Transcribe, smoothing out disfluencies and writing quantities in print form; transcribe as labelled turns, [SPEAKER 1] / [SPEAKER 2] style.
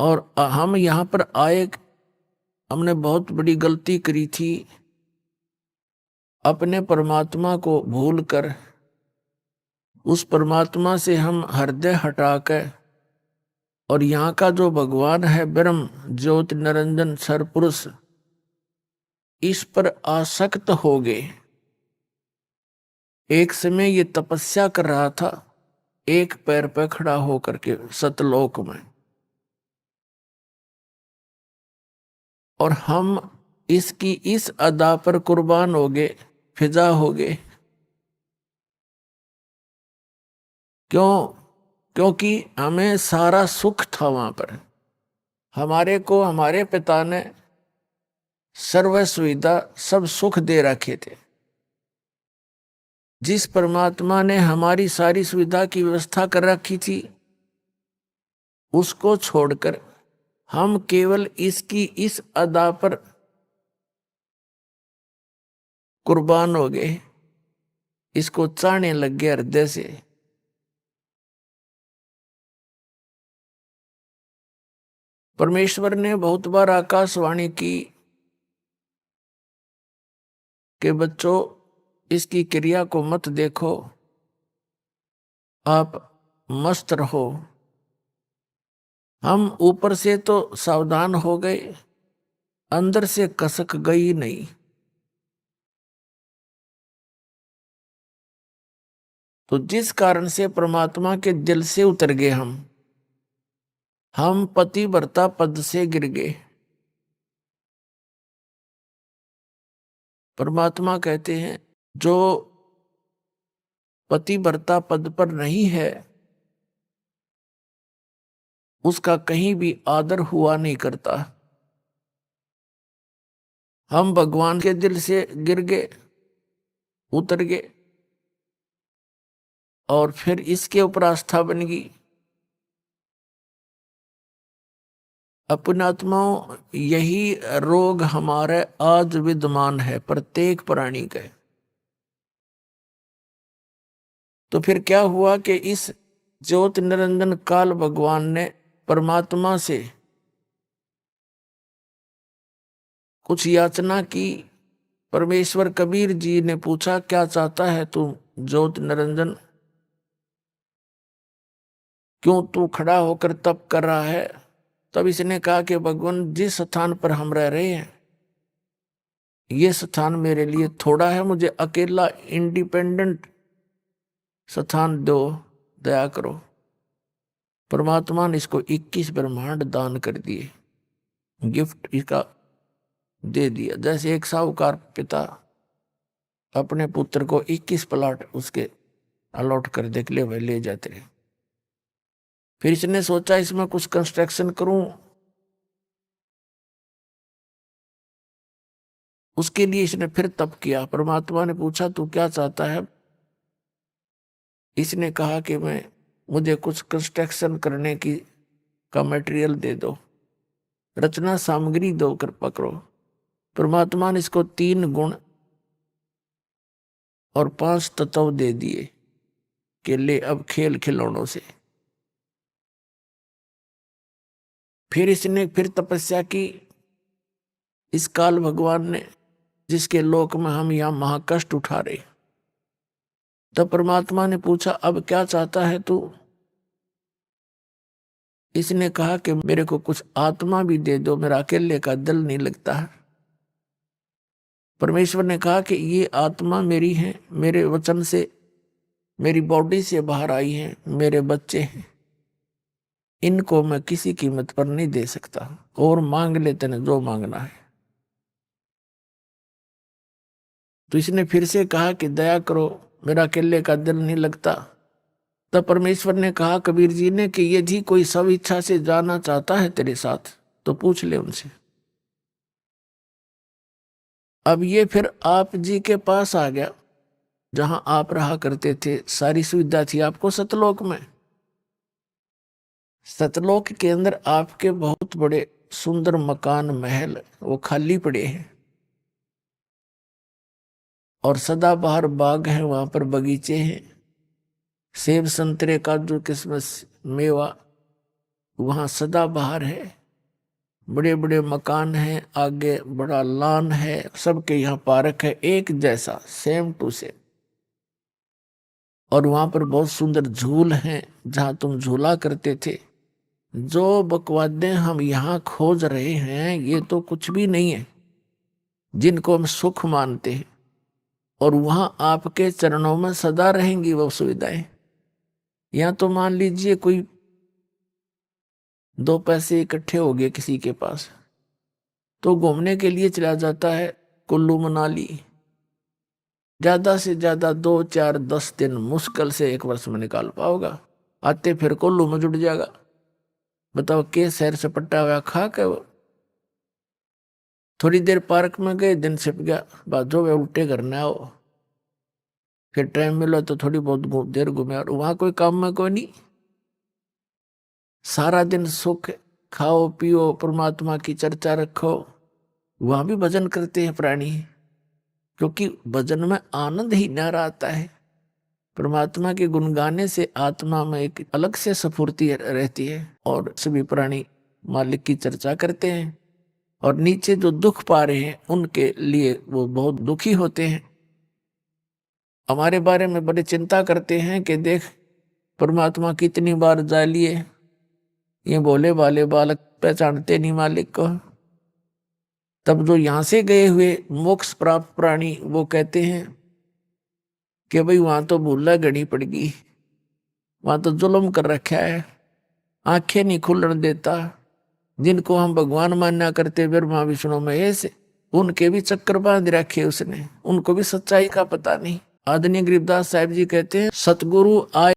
[SPEAKER 1] और हम यहाँ पर आए, हमने बहुत बड़ी गलती करी थी, अपने परमात्मा को भूलकर उस परमात्मा से हम हृदय हटाकर और यहाँ का जो भगवान है ब्रह्म ज्योत निरंजन सरपुरुष, इस पर आसक्त हो गए। एक समय ये तपस्या कर रहा था, एक पैर पर खड़ा होकर के सतलोक में, और हम इसकी इस अदा पर कुर्बान हो गए, फिजा हो गए। क्यों? क्योंकि हमें सारा सुख था वहां पर। हमारे को हमारे पिता ने सर्व सुविधा सब सुख दे रखे थे। जिस परमात्मा ने हमारी सारी सुविधा की व्यवस्था कर रखी थी, उसको छोड़कर हम केवल इसकी इस अदा पर कुर्बान हो गए, इसको चाहने लग गए हृदय से। परमेश्वर ने बहुत बार आकाशवाणी की कि बच्चों, इसकी क्रिया को मत देखो, आप मस्त रहो। हम ऊपर से तो सावधान हो गए, अंदर से कसक गई नहीं। तो जिस कारण से परमात्मा के दिल से उतर गए हम पतिव्रता पद से गिर गए। परमात्मा कहते हैं जो पतिव्रता पद पर नहीं है, उसका कहीं भी आदर हुआ नहीं करता। हम भगवान के दिल से गिर गए, उतर गए, और फिर इसके ऊपर आस्था बन गई। अपनात्माओं, यही रोग हमारे आज विद्यमान है, प्रत्येक प्राणी का। तो फिर क्या हुआ कि इस ज्योत निरंजन काल भगवान ने परमात्मा से कुछ याचना की। परमेश्वर कबीर जी ने पूछा, क्या चाहता है तू ज्योत निरंजन? क्यों तू खड़ा होकर तप कर रहा है? तब इसने कहा कि भगवान, जिस स्थान पर हम रह रहे हैं, ये स्थान मेरे लिए थोड़ा है, मुझे अकेला इंडिपेंडेंट स्थान दो, दया करो। परमात्मा ने इसको 21 ब्रह्मांड दान कर दिए, गिफ्ट इसका दे दिया। जैसे एक साहूकार पिता अपने पुत्र को 21 प्लाट उसके अलॉट कर दे के लिए वह ले जाते हैं। फिर इसने सोचा इसमें कुछ कंस्ट्रक्शन करूं, उसके लिए इसने फिर तप किया। परमात्मा ने पूछा, तू क्या चाहता है? इसने कहा कि मुझे कुछ कंस्ट्रक्शन करने की का मटेरियल दे दो, रचना सामग्री दो, कृपा करो। परमात्मा ने इसको 3 गुण और 5 तत्व दे दिए कि ले अब खेल खिलौनों से। फिर इसने फिर तपस्या की। इस काल भगवान ने, जिसके लोक में हम यहां महाकष्ट उठा रहे, तब परमात्मा ने पूछा, अब क्या चाहता है तू? इसने कहा कि मेरे को कुछ आत्मा भी दे दो, मेरा अकेले का दिल नहीं लगता है। परमेश्वर ने कहा कि ये आत्मा मेरी है, मेरे वचन से, मेरी बॉडी से बाहर आई है, मेरे बच्चे हैं, इनको मैं किसी कीमत पर नहीं दे सकता, और मांग ले तेने जो मांगना है। तो इसने फिर से कहा कि दया करो, मेरा अकेले का दिल नहीं लगता। तब परमेश्वर ने कहा कबीर जी ने कि यदि कोई सब इच्छा से जाना चाहता है तेरे साथ तो पूछ ले उनसे। अब ये फिर आप जी के पास आ गया, जहां आप रहा करते थे, सारी सुविधा थी आपको सतलोक में। सतलोक के अंदर आपके बहुत बड़े सुंदर मकान महल वो खाली पड़े हैं, और सदाबहार बाग है, वहां पर बगीचे हैं, सेब संतरे काजू किस्मस मेवा वहां सदाबहार है। बड़े बड़े मकान हैं, आगे बड़ा लॉन है, सबके यहाँ पार्क है एक जैसा, सेम टू सेम। और वहां पर बहुत सुंदर झूल हैं जहां तुम झूला करते थे। जो बकवादें हम यहाँ खोज रहे हैं ये तो कुछ भी नहीं है, जिनको हम सुख मानते हैं। और वहां आपके चरणों में सदा रहेंगी वो सुविधाएं। या तो मान लीजिए कोई 2 पैसे इकट्ठे हो गए किसी के पास, तो घूमने के लिए चला जाता है कुल्लू मनाली। ज्यादा से ज्यादा 2 4 10 दिन मुश्किल से 1 वर्ष में निकाल पाओगा। आते फिर कुल्लू में जुट जाएगा। बताओ के शहर से पट्टा हुआ खाक है वो। थोड़ी देर पार्क में गए, दिन छिप गया, बाजो वे उल्टे करना हो। फिर टाइम मिला तो थोड़ी बहुत देर घूमे, और वहां कोई काम में कोई नहीं। सारा दिन सुख, खाओ पियो, परमात्मा की चर्चा रखो। वहां भी भजन करते हैं प्राणी, क्योंकि भजन में आनंद ही न आता है। परमात्मा के गुण गाने से आत्मा में एक अलग से स्फूर्ति रहती है, और सभी प्राणी मालिक की चर्चा करते हैं। और नीचे जो दुख पा रहे हैं उनके लिए वो बहुत दुखी होते हैं। हमारे बारे में बड़े चिंता करते हैं कि देख परमात्मा कितनी बार जा लिए, ये भोले भाले बालक पहचानते नहीं मालिक को। तब जो यहां से गए हुए मोक्ष प्राप्त प्राणी वो कहते हैं कि भाई वहां तो भूला घड़ी पड़ गई, वहां तो जुल्म कर रखा है, आंखें नहीं खुलने देता। जिनको हम भगवान मान्या करते ब्रह्मा विष्णु महेश, उनके भी चक्कर बांध रखे उसने, उनको भी सच्चाई का पता नहीं। आदरणीय गरीबदास साहिब जी कहते हैं सतगुरु आए